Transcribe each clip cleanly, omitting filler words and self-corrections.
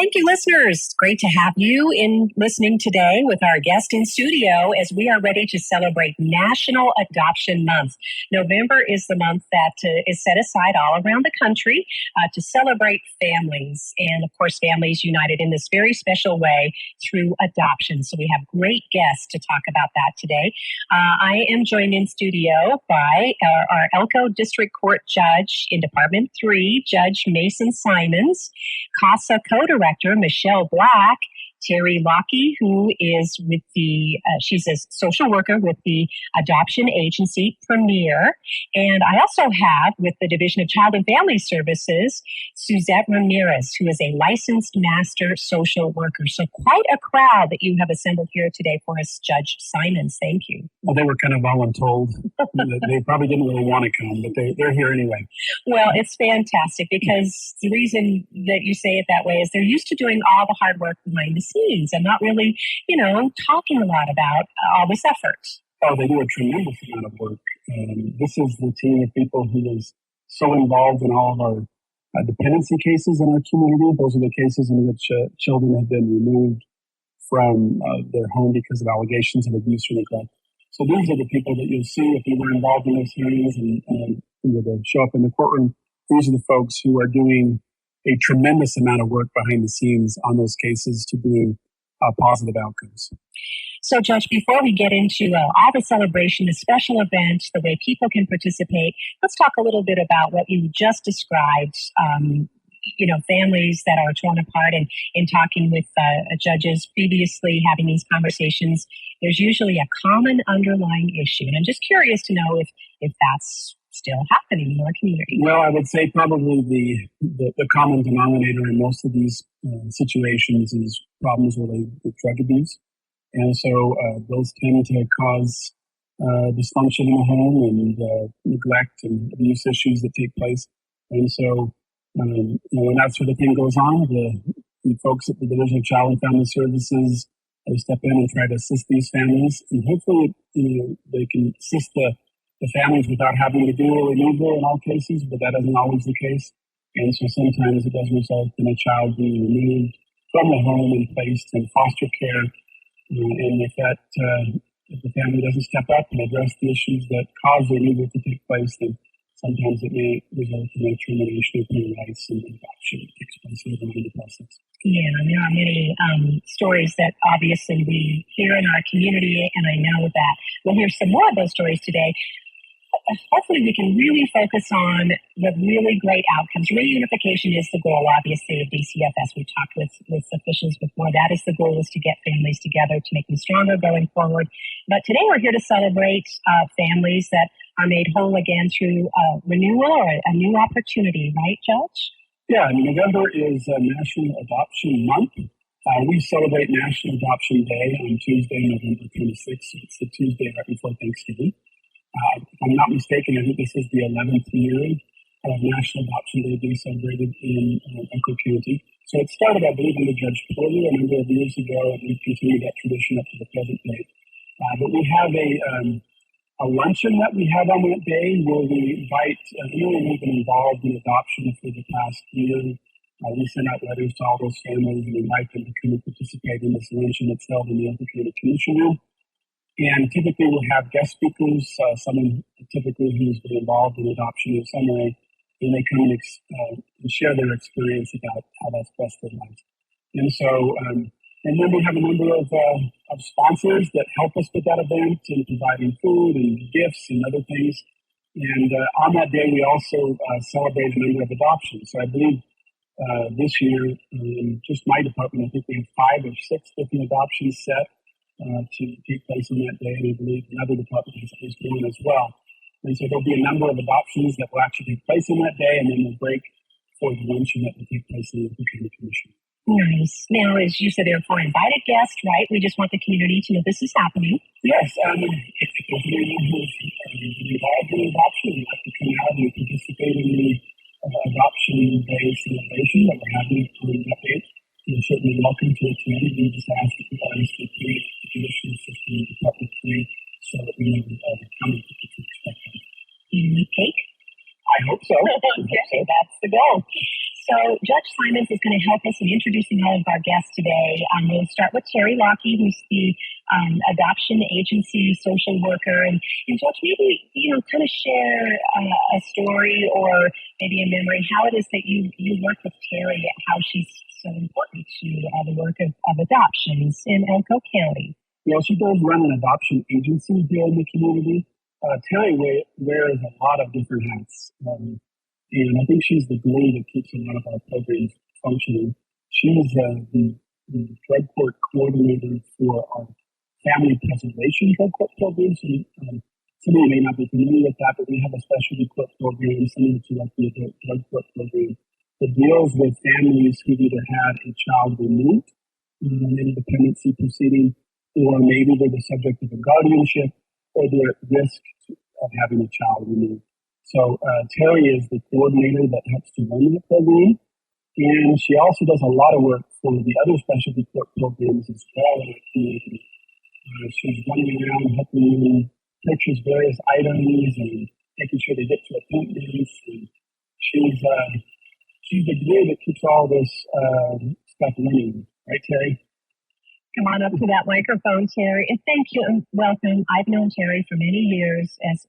Thank you, listeners. Great to have you in listening today with our guest in studio as we are ready to celebrate National Adoption Month. November is the month that is set aside all around the country to celebrate families and, of course, families united in this very special way through adoption. So we have great guests to talk about that today. I am joined in studio by our Elko District Court Judge in Department 3, Judge Mason Simons, CASA Co-Director Michelle Black, Terry Lockie, who is with she's a social worker with the adoption agency Premier. And I also have with the Division of Child and Family Services, Suzette Ramirez, who is a licensed master social worker. So quite a crowd that you have assembled here today for us, Judge Simons. Thank you. Well, they were kind of voluntold. They probably didn't really want to come, but they're here anyway. Well, it's fantastic because the reason that you say it that way is they're used to doing all the hard work behind the scenes and not really, talking a lot about all this effort. Oh, they do a tremendous amount of work. This is the team of people who is so involved in all of our dependency cases in our community. Those are the cases in which children have been removed from their home because of allegations of abuse or neglect. So these are the people that you'll see if you were involved in those hearings and you were to show up in the courtroom. These are the folks who are doing a tremendous amount of work behind the scenes on those cases to bring positive outcomes. So, Judge, before we get into all the celebration, the special event, the way people can participate, let's talk a little bit about what you just described, families that are torn apart. And in talking with judges previously, having these conversations, there's usually a common underlying issue. And I'm just curious to know if that's still happening in our community. Well, I would say probably the common denominator in most of these situations is problems related with drug abuse. And so those tend to cause dysfunction in the home and neglect and abuse issues that take place. And so, when that sort of thing goes on, the folks at the Division of Child and Family Services step in and try to assist these families. And hopefully, they can assist the families without having to do a removal in all cases, but that isn't always the case. And so sometimes it does result in a child being removed from the home and placed in foster care. And if the family doesn't step up and address the issues that cause the removal to take place, then sometimes it may result in a termination of their rights and adoption that takes place later in the process. Yeah, there are many stories that obviously we hear in our community, and I know that we'll hear some more of those stories today. Hopefully we can really focus on the really great outcomes. Reunification is the goal, obviously, of DCFS. We've talked with officials before. That is the goal, is to get families together, to make them stronger going forward. But today we're here to celebrate families that are made whole again through renewal or a new opportunity, right, Judge? Yeah, November is National Adoption Month. We celebrate National Adoption Day on Tuesday, November 26th. It's the Tuesday right before Thanksgiving. If I'm not mistaken, I think this is the 11th year of National Adoption Day being celebrated in Elko County. So it started, I believe, under Judge Porter a number of years ago, and we've continued that tradition up to the present day. But we have a luncheon that we have on that day where we invite anyone who's been involved in adoption for the past year. We send out letters to all those families and invite them to come and participate in this luncheon that's held in the Elko County Commission Room. And typically we'll have guest speakers, someone typically who's been involved in adoption in some way, and they come and share their experience about how that's blessed their lives. And so, and then we have a number of sponsors that help us with that event and providing food and gifts and other things. And on that day, we also celebrate a number of adoptions. So I believe this year, in just my department, I think we have 5 or 6 different adoptions set to take place on that day, and I believe another department has at least one as well. And so there'll be a number of adoptions that will actually take place on that day, and then we'll break for the luncheon that will take place in the Elko County Commission. Nice. Now, as you said, they're for invited guests, right? We just want the community to know this is happening. Yes. If there's anyone who's involved in adoption and like to come out and participate in the Adoption Day celebration that we're having on that date, you're certainly welcome to attend. We just ask that you guys complete the judicial system in Department 3 so that we know how many people to expect them. You need cake? I hope so. Okay, that's the goal. So Judge Simons is going to help us in introducing all of our guests today. We'll start with Terry Lockie, who's the adoption agency social worker. And Judge, maybe, kind of share a story or maybe a memory, how it is that you work with Terry, how she's so important to the work of adoptions in Elko County. Yeah, she does run an adoption agency here in the community. Terry wears a lot of different hats. And I think she's the glue that keeps a lot of our programs functioning. She's the drug court coordinator for our family preservation drug court program. So, some of you may not be familiar with that, but we have a specialty court program similar to like the adult drug court program that deals with families who've either had a child removed in a dependency proceeding, or maybe they're the subject of a guardianship, or they're at risk of having a child removed. So Terry is the coordinator that helps to run the program, and she also does a lot of work for the other specialty court programs as well in our community. She's running around helping them purchase various items and making sure they get to appointments. And she's the glue that keeps all this stuff running, right, Terry? Come on up to that microphone, Terry, and thank you and welcome. I've known Terry for many years as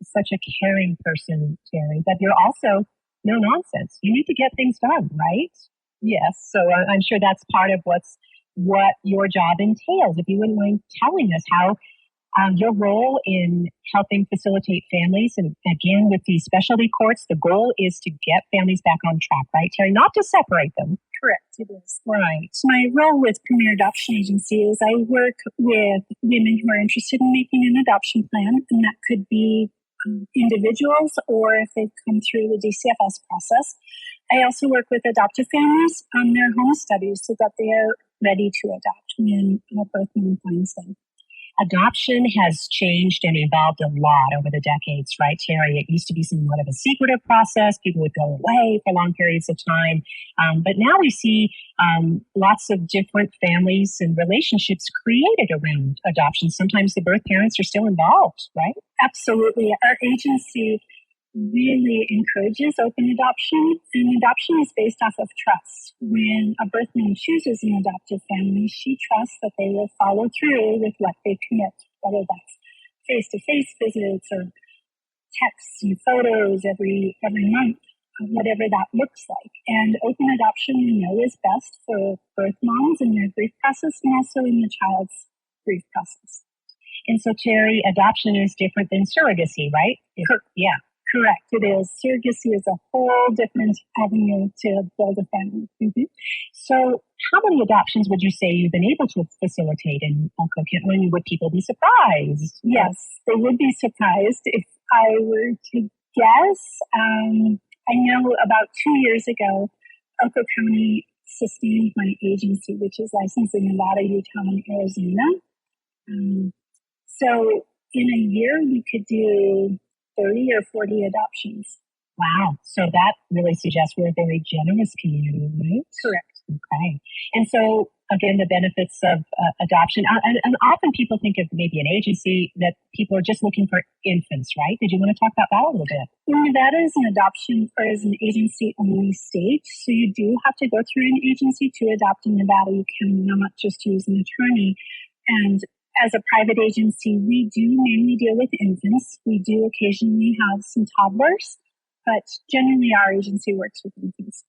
such a caring person, Terry, but you're also no nonsense. You need to get things done, right? Yes. So I'm sure that's part of what your job entails. If you wouldn't mind telling us how your role in helping facilitate families, and again with these specialty courts, the goal is to get families back on track, right, Terry? Not to separate them. Correct, it is. Right. So my role with Premier Adoption Agency is I work with women who are interested in making an adoption plan, and that could be individuals or if they've come through the DCFS process. I also work with adoptive families on their home studies so that they are ready to adopt when birth mom finds them. Adoption has changed and evolved a lot over the decades, right, Terry? It used to be somewhat of a secretive process. People would go away for long periods of time. But now we see lots of different families and relationships created around adoption. Sometimes the birth parents are still involved, right? Absolutely. Our agency really encourages open adoption, and adoption is based off of trust. When a birth mom chooses an adoptive family, she trusts that they will follow through with what they commit, whether that's face-to-face visits or texts and photos every month, whatever that looks like. And open adoption, we know, is best for birth moms in their grief process and also in the child's grief process. And so, Terry, adoption is different than surrogacy, right? Yeah. Correct, it is. Surrogacy is a whole different avenue to build a family. Mm-hmm. So how many adoptions would you say you've been able to facilitate in Elko County? Would people be surprised? Yes, they would be surprised if I were to guess. I know about 2 years ago, Elko County sustained my agency, which is licensed in Nevada, Utah, and Arizona. So in a year, we could do 30 or 40 adoptions. Wow. So that really suggests we're a very generous community, right? Correct. Okay. And so, again, the benefits of adoption, and often people think of maybe an agency that people are just looking for infants, right? Did you want to talk about that a little bit? Nevada is an adoption or is an agency-only state, so you do have to go through an agency to adopt in Nevada. You cannot just use an attorney. And as a private agency, we do mainly deal with infants. We do occasionally have some toddlers, but generally our agency works with infants.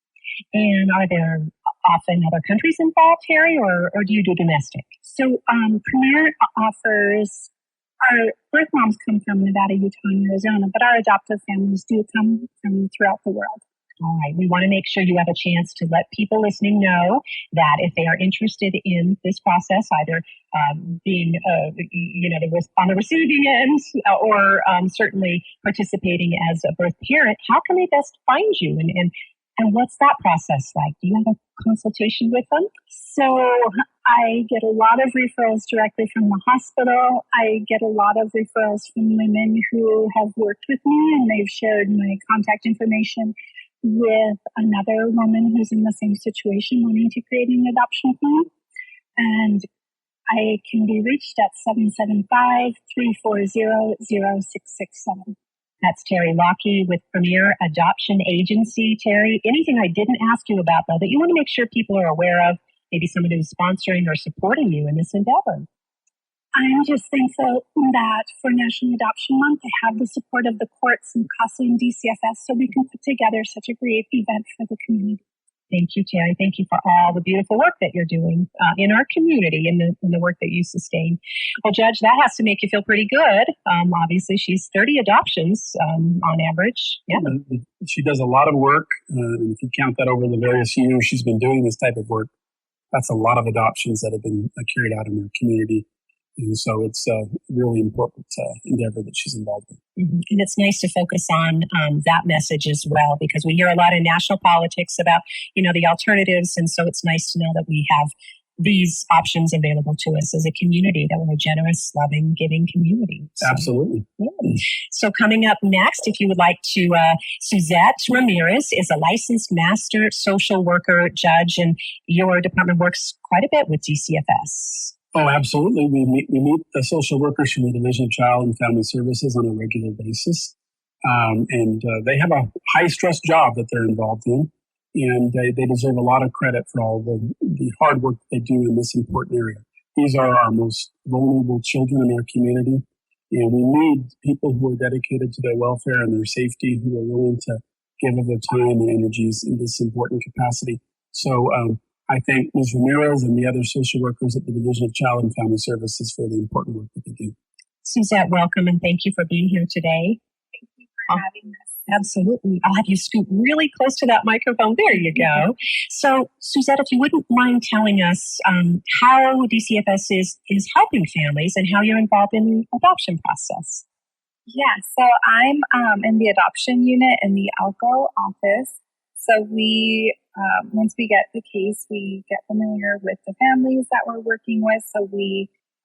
And are there often other countries involved, Terry, or do you do domestic? So Premier offers, our birth moms come from Nevada, Utah, and Arizona, but our adoptive families do come from throughout the world. All right. We want to make sure you have a chance to let people listening know that if they are interested in this process, either being, on the receiving end or certainly participating as a birth parent, how can they best find you? And what's that process like? Do you have a consultation with them? So I get a lot of referrals directly from the hospital. I get a lot of referrals from women who have worked with me and they've shared my contact information with another woman who's in the same situation wanting to create an adoption plan. And I can be reached at 775-340-0667. That's Terry Lockey with Premier Adoption Agency. Terry, anything I didn't ask you about, though, that you want to make sure people are aware of, maybe someone who's sponsoring or supporting you in this endeavor? I'm just thankful that for National Adoption Month, I have the support of the courts and CASA and DCFS so we can put together such a great event for the community. Thank you, Terry. Thank you for all the beautiful work that you're doing in our community and in the work that you sustain. Well, Judge, that has to make you feel pretty good. Obviously, she's 30 adoptions on average. Yeah. She does a lot of work. And if you count that over the various years she's been doing this type of work, that's a lot of adoptions that have been carried out in our community. And so it's a really important endeavor that she's involved in. Mm-hmm. And it's nice to focus on that message as well, because we hear a lot in national politics about, the alternatives. And so it's nice to know that we have these options available to us as a community, that we're a generous, loving, giving community. So, absolutely. Yeah. So coming up next, if you would like to, Suzette Ramirez is a licensed master social worker judge, and your department works quite a bit with DCFS. Oh, absolutely. We meet the social workers from the Division of Child and Family Services on a regular basis. And they have a high-stress job that they're involved in. And they deserve a lot of credit for all the hard work they do in this important area. These are our most vulnerable children in our community. And we need people who are dedicated to their welfare and their safety, who are willing to give of their time and energies in this important capacity. So, I thank Ms. Ramirez and the other social workers at the Division of Child and Family Services for the important work that they do. Suzette, welcome, and thank you for being here today. Thank you for having us. Absolutely. I'll have you scoot really close to that microphone. There you go. So, Suzette, if you wouldn't mind telling us how DCFS is helping families and how you're involved in the adoption process. Yeah, so I'm in the adoption unit in the Elko office. So we, once we get the case, we get familiar with the families that we're working with. So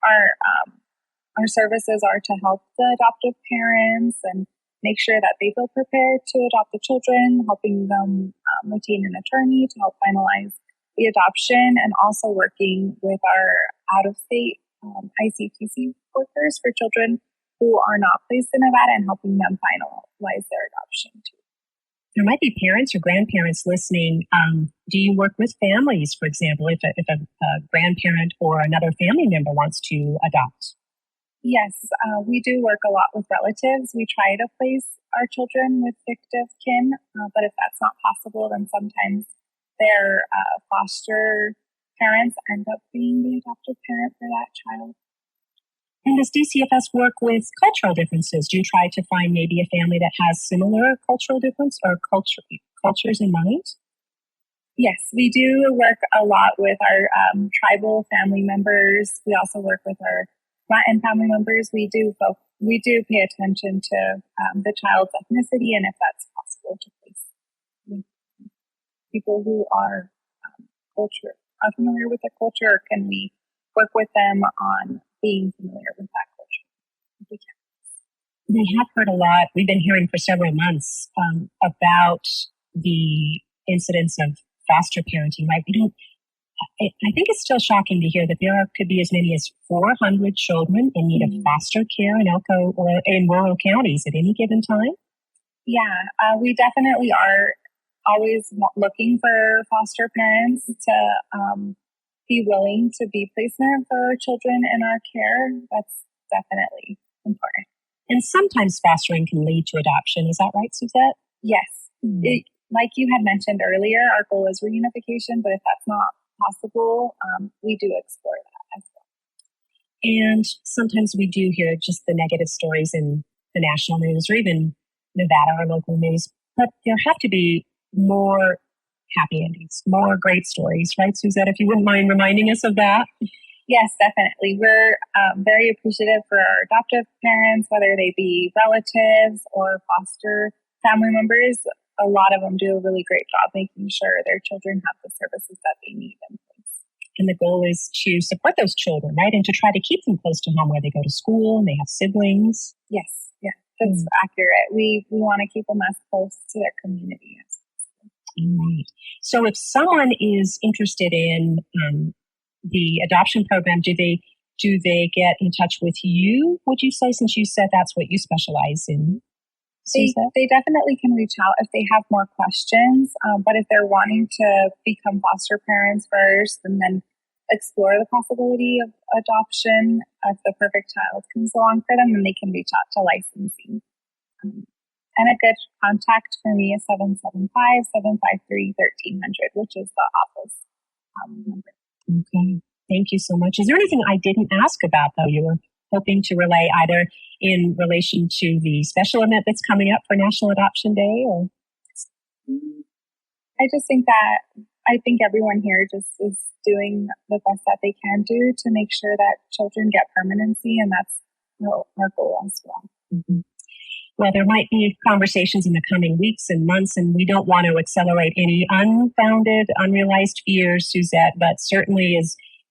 our services are to help the adoptive parents and make sure that they feel prepared to adopt the children, helping them retain an attorney to help finalize the adoption, and also working with our out-of-state ICTC workers for children who are not placed in Nevada and helping them finalize their adoption too. There might be parents or grandparents listening. Do you work with families, for example, if a grandparent or another family member wants to adopt? Yes, we do work a lot with relatives. We try to place our children with fictive kin, but if that's not possible, then sometimes their foster parents end up being the adoptive parent for that child. And does DCFS work with cultural differences? Do you try to find maybe a family that has similar cultural difference or cultures in mind? Yes, we do work a lot with our tribal family members. We also work with our Latin family members. We do pay attention to the child's ethnicity and if that's possible to place people who are familiar with the culture, or can we work with them on being familiar with that culture? We have heard a lot. We've been hearing for several months about the incidence of foster parenting, right? I think it's still shocking to hear that there could be as many as 400 children in need of foster care in Elko or in rural counties at any given time. Yeah, we definitely are always looking for foster parents to be willing to be placement for children in our care. That's definitely important. And sometimes fostering can lead to adoption. Is that right, Suzette? Yes. Like you had mentioned earlier, our goal is reunification, but if that's not possible, we do explore that as well. And sometimes we do hear just the negative stories in the national news or even Nevada or local news, but there have to be more happy endings, more great stories, right, Suzette? If you wouldn't mind reminding us of that. Yes, definitely. We're very appreciative for our adoptive parents, whether they be relatives or foster family members. A lot of them do a really great job making sure their children have the services that they need in place. And the goal is to support those children, right? And to try to keep them close to home where they go to school and they have siblings. Yes, yeah, that's accurate. We want to keep them as close to their community as possible. Right. So if someone is interested in the adoption program, do they get in touch with you, would you say, since you said that's what you specialize in? They definitely can reach out if they have more questions. But if they're wanting to become foster parents first and then explore the possibility of adoption, if the perfect child comes along for them, then they can reach out to licensing. And a good contact for me is 775-753-1300, which is the office number. Okay. Thank you so much. Is there anything I didn't ask about, though, you were hoping to relay either in relation to the special event that's coming up for National Adoption Day? Or? I just think that everyone here just is doing the best that they can do to make sure that children get permanency, and that's our goal as well. Mm-hmm. Well, there might be conversations in the coming weeks and months, and we don't want to accelerate any unfounded, unrealized fears, Suzette, but certainly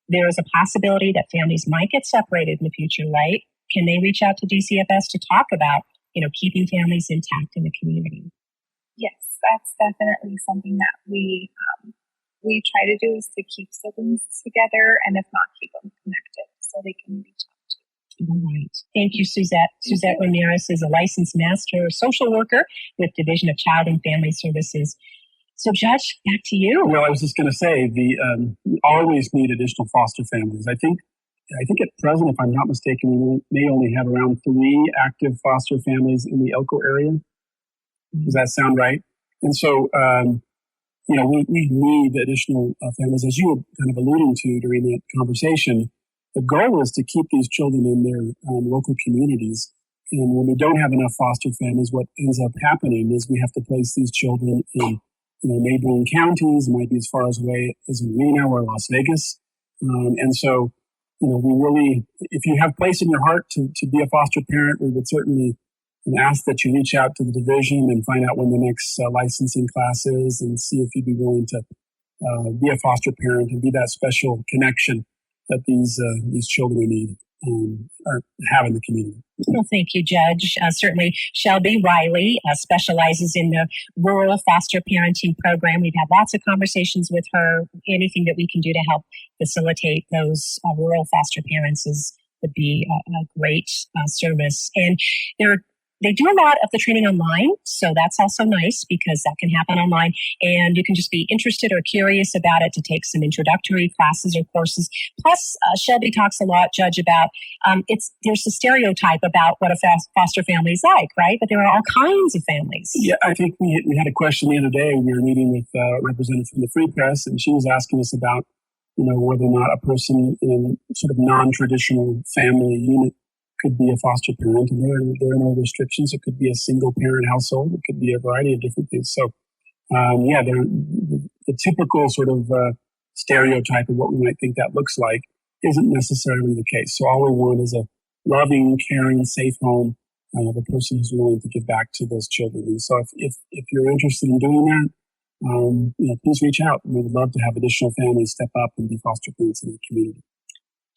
there is a possibility that families might get separated in the future, right? Can they reach out to DCFS to talk about, keeping families intact in the community? Yes, that's definitely something that we try to do, is to keep siblings together, and if not, keep them connected so they can reach out. All right. Thank you, Suzette. Suzette Ramirez is a licensed master social worker with Division of Child and Family Services. So, Judge, back to you. Well, I was just going to say, we always need additional foster families. I think at present, if I'm not mistaken, we may only have around 3 active foster families in the Elko area. Does that sound right? And so, we need additional families, as you were kind of alluding to during that conversation. The goal is to keep these children in their local communities. And when we don't have enough foster families, what ends up happening is we have to place these children in neighboring counties. It might be as far away as Reno or Las Vegas. And so, we really, if you have place in your heart to be a foster parent, we would certainly ask that you reach out to the division and find out when the next licensing class is, and see if you'd be willing to be a foster parent and be that special connection that these children need or have in the community. Well, thank you, Judge. Certainly, Shelby Riley specializes in the rural foster parenting program. We've had lots of conversations with her. Anything that we can do to help facilitate those rural foster parents would be a great service. And they do a lot of the training online, so that's also nice because that can happen online, and you can just be interested or curious about it to take some introductory classes or courses. Plus, Shelby talks a lot, Judge, about there's a stereotype about what a foster family is like, right? But there are all kinds of families. Yeah, I think we had a question the other day. We were meeting with a representative from the Free Press, and she was asking us about, whether or not a person in sort of non-traditional family unit could be a foster parent, and there are no restrictions. It could be a single parent household. It could be a variety of different things. So, the typical sort of stereotype of what we might think that looks like isn't necessarily the case. So all we want is a loving, caring, safe home of a person who's willing to give back to those children. And so if you're interested in doing that, please reach out. We would love to have additional families step up and be foster parents in the community.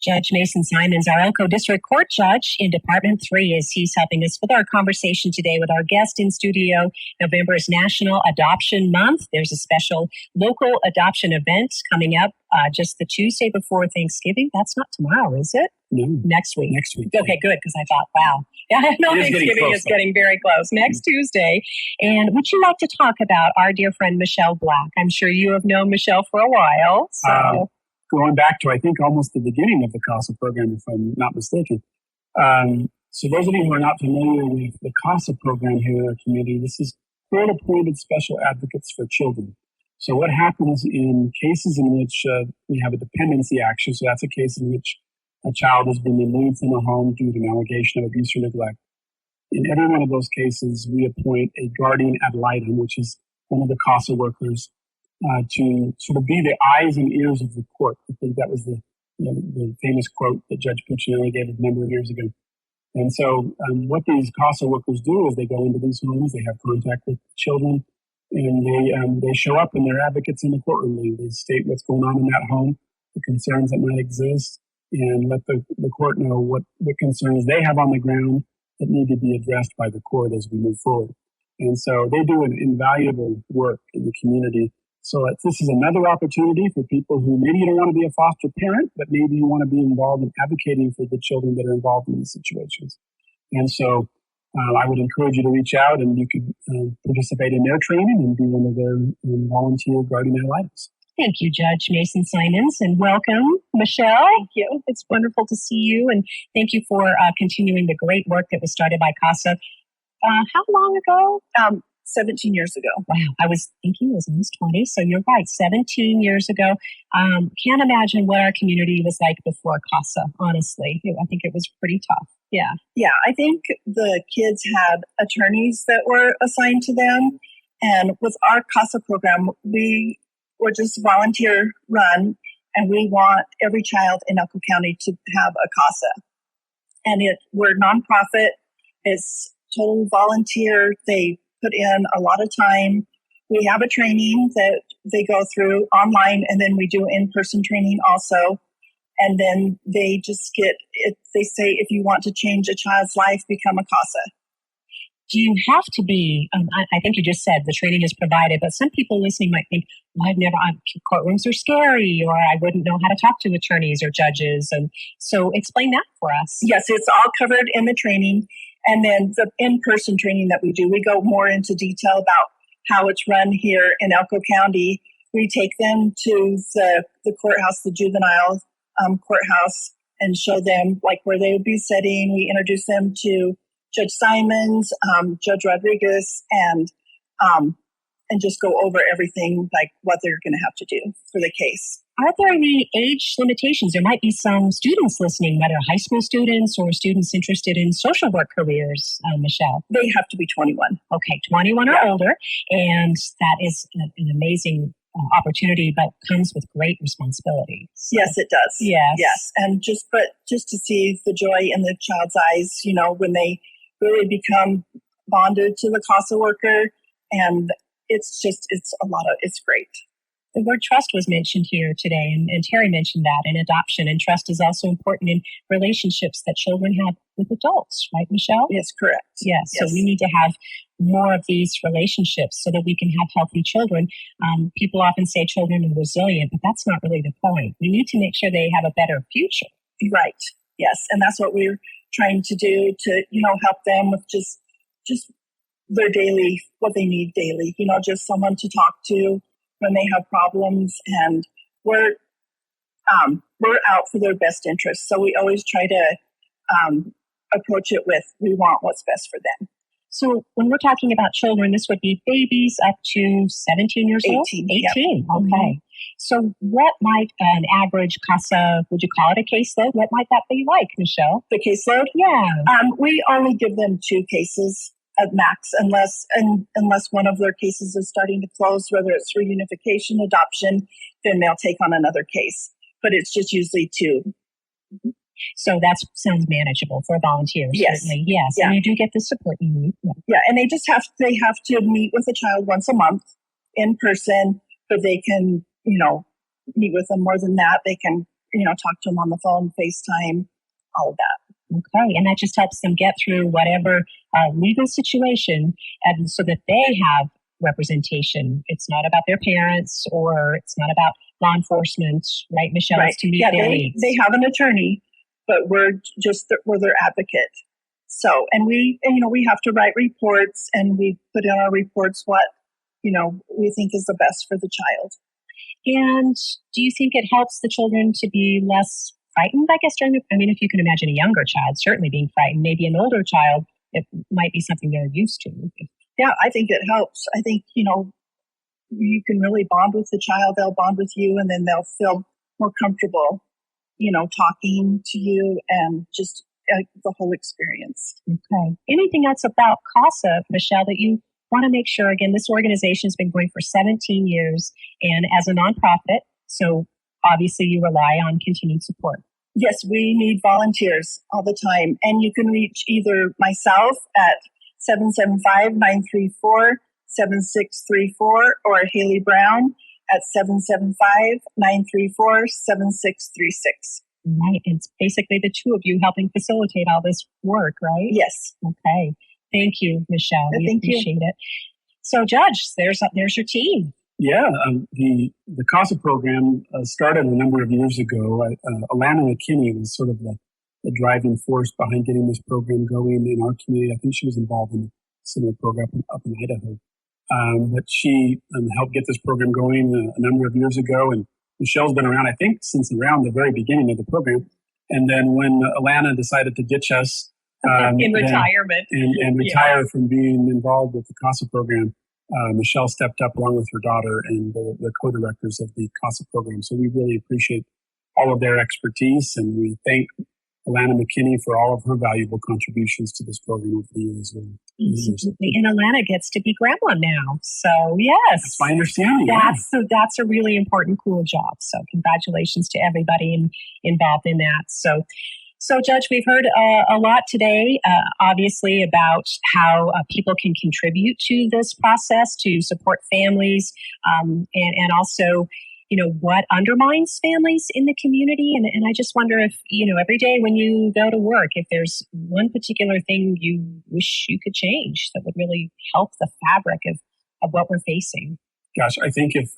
Judge Mason Simons, our Elko District Court Judge in Department 3, as he's helping us with our conversation today with our guest in studio. November is National Adoption Month. There's a special local adoption event coming up just the Tuesday before Thanksgiving. That's not tomorrow, is it? No. Next week. Next week. Okay, good, because I thought, wow. Yeah, Thanksgiving is getting very close. Next Tuesday. And would you like to talk about our dear friend Michelle Black? I'm sure you have known Michelle for a while. So. Going back to, I think, almost the beginning of the CASA program, if I'm not mistaken. So those of you who are not familiar with the CASA program here in our community, this is court-appointed special advocates for children. So what happens in cases in which we have a dependency action, so that's a case in which a child has been removed from a home due to an allegation of abuse or neglect. In every one of those cases, we appoint a guardian ad litem, which is one of the CASA workers, to sort of be the eyes and ears of the court. I think that was the famous quote that Judge Puccinelli gave a number of years ago. And so what these CASA workers do is they go into these homes, they have contact with children, and they show up and they're advocates in the courtroom. They state what's going on in that home, the concerns that might exist, and let the court know what concerns they have on the ground that need to be addressed by the court as we move forward. And so they do an invaluable work in the community. So this is another opportunity for people who maybe you don't want to be a foster parent, but maybe you want to be involved in advocating for the children that are involved in these situations. And so I would encourage you to reach out, and you could participate in their training and be one of their volunteer guardian ad litems. Thank you, Judge Mason Simons, and welcome, Michelle. Thank you. It's wonderful to see you, and thank you for continuing the great work that was started by CASA. How long ago? 17 years ago. Wow, I was thinking it was almost 20, so you're right, 17 years ago. Can't imagine what our community was like before CASA, honestly. I think it was pretty tough. Yeah. Yeah, I think the kids had attorneys that were assigned to them. And with our CASA program, we were just volunteer run, and we want every child in Elko County to have a CASA. And we're nonprofit. It's total volunteer. They put in a lot of time. We have a training that they go through online, and then we do in-person training also. And then they just get it. They say, if you want to change a child's life, become a CASA. Do you have to be, I think you just said the training is provided, but some people listening might think, well, courtrooms are scary, or I wouldn't know how to talk to attorneys or judges. And so explain that for us. Yes, it's all covered in the training. And then the in-person training that we do, we go more into detail about how it's run here in Elko County. We take them to the courthouse, the juvenile courthouse, and show them like where they would be sitting. We introduce them to Judge Simons, Judge Rodriguez, and just go over everything, like what they're going to have to do for the case. Are there any age limitations? There might be some students listening, whether high school students or students interested in social work careers, Michelle. They have to be 21. Okay, 21 or older, and that is an amazing opportunity, but comes with great responsibility. So, yes, it does. Yes, and just to see the joy in the child's eyes, when they really become bonded to the CASA worker, and it's great. The word trust was mentioned here today, and Terry mentioned that in adoption, and trust is also important in relationships that children have with adults, right, Michelle? Yes, correct. Yes. So we need to have more of these relationships so that we can have healthy children. People often say children are resilient, but that's not really the point. We need to make sure they have a better future. Right. Yes. And that's what we're trying to do to, help them with just their daily, what they need daily, just someone to talk to when they have problems. And we're out for their best interests. So we always try to approach it with, we want what's best for them. So when we're talking about children, this would be babies up to 17 years old? 18. 18, yep. Okay. Mm-hmm. So what might an average CASA, would you call it a caseload? What might that be like, Michelle? The caseload? Yeah. We only give them 2 cases at max, unless one of their cases is starting to close, whether it's reunification, adoption, then they'll take on another case. But it's just usually 2. Mm-hmm. So that sounds manageable for volunteers. Yes. Certainly. Yes. Yeah. And you do get the support you need. Yeah. And they have to meet with a child once a month in person, but they can, meet with them more than that. They can, talk to them on the phone, FaceTime, all of that. Okay. And that just helps them get through whatever legal situation, and so that they have representation. It's not about their parents, or it's not about law enforcement, right, Michelle? Right. It's to meet their needs. They have an attorney, but we're their advocate. So, and we have to write reports, and we put in our reports what, we think is the best for the child. And do you think it helps the children to be less frightened, I guess, if you can imagine a younger child certainly being frightened, maybe an older child, it might be something they're used to. Yeah, I think it helps. I think, you can really bond with the child, they'll bond with you, and then they'll feel more comfortable, talking to you, and just the whole experience. Okay. Anything else about CASA, Michelle, that you want to make sure? Again, this organization has been going for 17 years, and as a nonprofit, so obviously you rely on continued support. Yes, we need volunteers all the time. And you can reach either myself at 775-934-7634 or Haley Brown at 775-934-7636. Right. It's basically the two of you helping facilitate all this work, right? Yes. Okay. Thank you, Michelle. We appreciate it. So, Judge, there's your team. Yeah, the CASA program started a number of years ago. Alana McKinney was sort of the the driving force behind getting this program going in our community. I think she was involved in a similar program up in Idaho. But she helped get this program going a number of years ago. And Michelle's been around, I think, since around the very beginning of the program. And then when Alana decided to ditch us in retirement and retire from being involved with the CASA program, Michelle stepped up along with her daughter and the co-directors of the CASA program. So we really appreciate all of their expertise, and we thank Alana McKinney for all of her valuable contributions to this program over the years. Absolutely. And Alana gets to be grandma now. So, yes. That's my understanding. That's a really important, cool job. So, congratulations to everybody involved in that. So, Judge, we've heard a lot today, obviously, about how people can contribute to this process to support families, and also, what undermines families in the community. And I just wonder if, every day when you go to work, if there's one particular thing you wish you could change that would really help the fabric of what we're facing. Gosh, I think if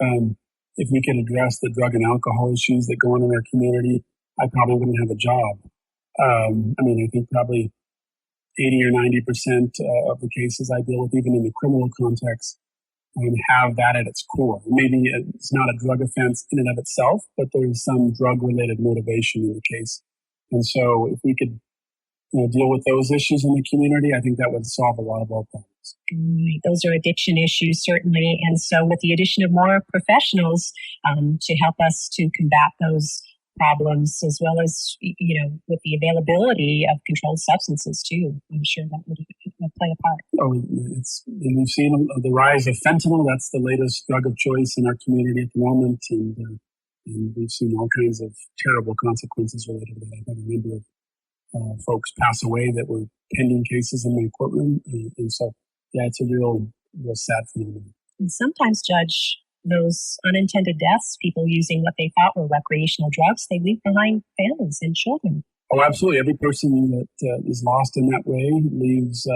we could address the drug and alcohol issues that go on in our community, I probably wouldn't have a job. I think probably 80 or 90% of the cases I deal with, even in the criminal context, have that at its core. Maybe it's not a drug offense in and of itself, but there's some drug-related motivation in the case. And so if we could deal with those issues in the community, I think that would solve a lot of our problems. Right. Those are addiction issues, certainly. And so with the addition of more professionals to help us to combat those problems, as well as, with the availability of controlled substances too, I'm sure that would play a part. We've seen the rise of fentanyl. That's the latest drug of choice in our community at the moment. And we've seen all kinds of terrible consequences related to that. I've had a number of folks pass away that were pending cases in my courtroom. And so, it's a real sad phenomenon. And sometimes, Judge, those unintended deaths, people using what they thought were recreational drugs, they leave behind families and children. Oh, absolutely. Every person that is lost in that way leaves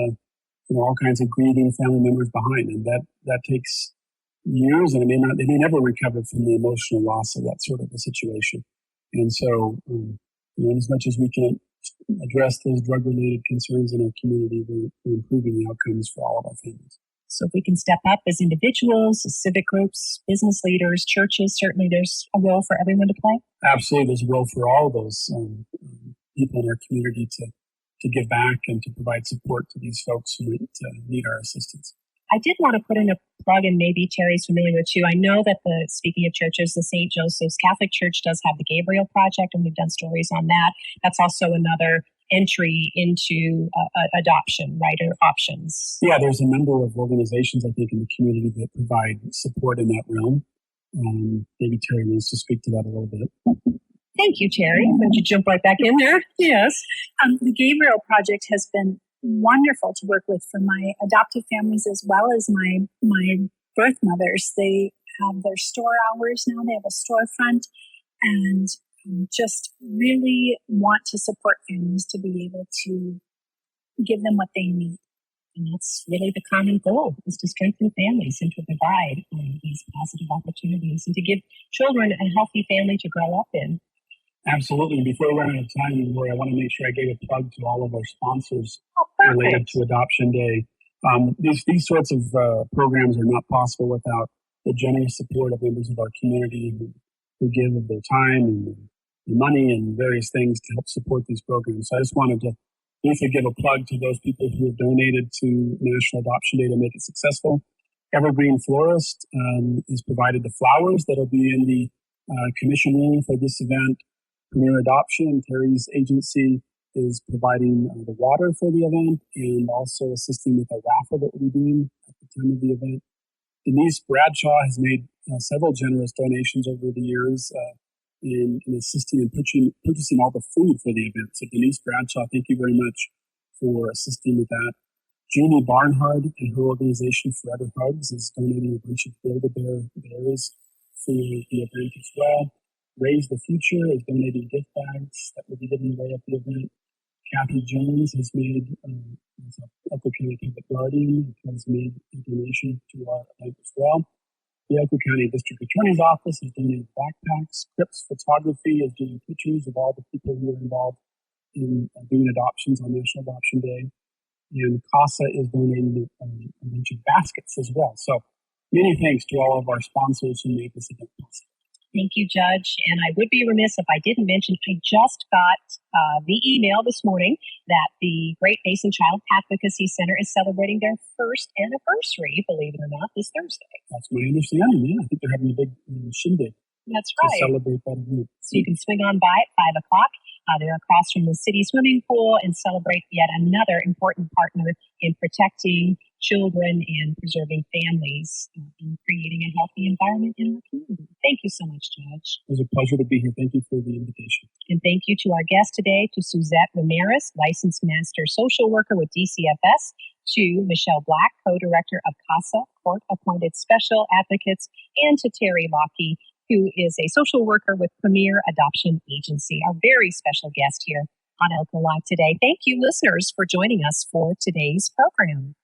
all kinds of grieving family members behind. And that takes years, and they may never recover from the emotional loss of that sort of a situation. And so, as much as we can address those drug-related concerns in our community, we're improving the outcomes for all of our families. So if we can step up as individuals, as civic groups, business leaders, churches, certainly there's a role for everyone to play. Absolutely. There's a role for all of those people in our community to give back and to provide support to these folks who need our assistance. I did want to put in a plug, and maybe Terry's familiar with too. I know that speaking of churches, the St. Joseph's Catholic Church does have the Gabriel Project, and we've done stories on that. That's also another entry into adoption, right, or options. Yeah, there's a number of organizations, I think, in the community that provide support in that realm. Maybe Terry wants to speak to that a little bit. Thank you, Terry. Why don't you jump right back in there? Yes. The Gabriel Project has been wonderful to work with for my adoptive families as well as my birth mothers. They have their store hours now. They have a storefront, and just really want to support families to be able to give them what they need. And that's really the common goal, is to strengthen families and to provide these positive opportunities and to give children a healthy family to grow up in. Absolutely. Before we run out of time, Lori, I want to make sure I gave a plug to all of our sponsors related to Adoption Day. These sorts of programs are not possible without the generous support of members of our community who give of their time and their money and various things to help support these programs. So I just wanted to briefly give a plug to those people who have donated to National Adoption Day to make it successful. Evergreen Florist has provided the flowers that'll be in the commission room for this event. Premier Adoption, Terry's agency, is providing the water for the event and also assisting with a raffle that we'll be doing at the time of the event. Denise Bradshaw has made several generous donations over the years in assisting in purchasing all the food for the event. So Denise Bradshaw, thank you very much for assisting with that. Jeannie Barnhard and her organization Forever Hugs is donating a bunch of Build-A-Bear bears for the event as well. Raise the Future is donating gift bags that will be given away at the event. Kathy Jones has made, as a Elko County Public Guardian, has made a donation to our event as well. The Elko County District Attorney's Office has donated backpacks. Cripps Photography is doing pictures of all the people who are involved in doing adoptions on National Adoption Day. And CASA is donating a bunch of baskets as well. So many thanks to all of our sponsors who make this event possible. Thank you, Judge. And I would be remiss if I didn't mention, I just got the email this morning that the Great Basin Child Advocacy Center is celebrating their first anniversary, believe it or not, this Thursday. That's my understanding. Yeah, I think they're having a big shindig. That's to right. celebrate that event. So you can swing on by at 5 o'clock. They're across from the city swimming pool and celebrate yet another important partner in protecting children and preserving families and creating a healthy environment in our community. Thank you so much, Judge. It was a pleasure to be here. Thank you for the invitation. And thank you to our guest today, to Suzette Ramirez, licensed master social worker with DCFS, to Michelle Black, co-director of CASA, court-appointed special advocates, and to Terry Lockie, who is a social worker with Premier Adoption Agency, our very special guest here on Elko Live today. Thank you, listeners, for joining us for today's program.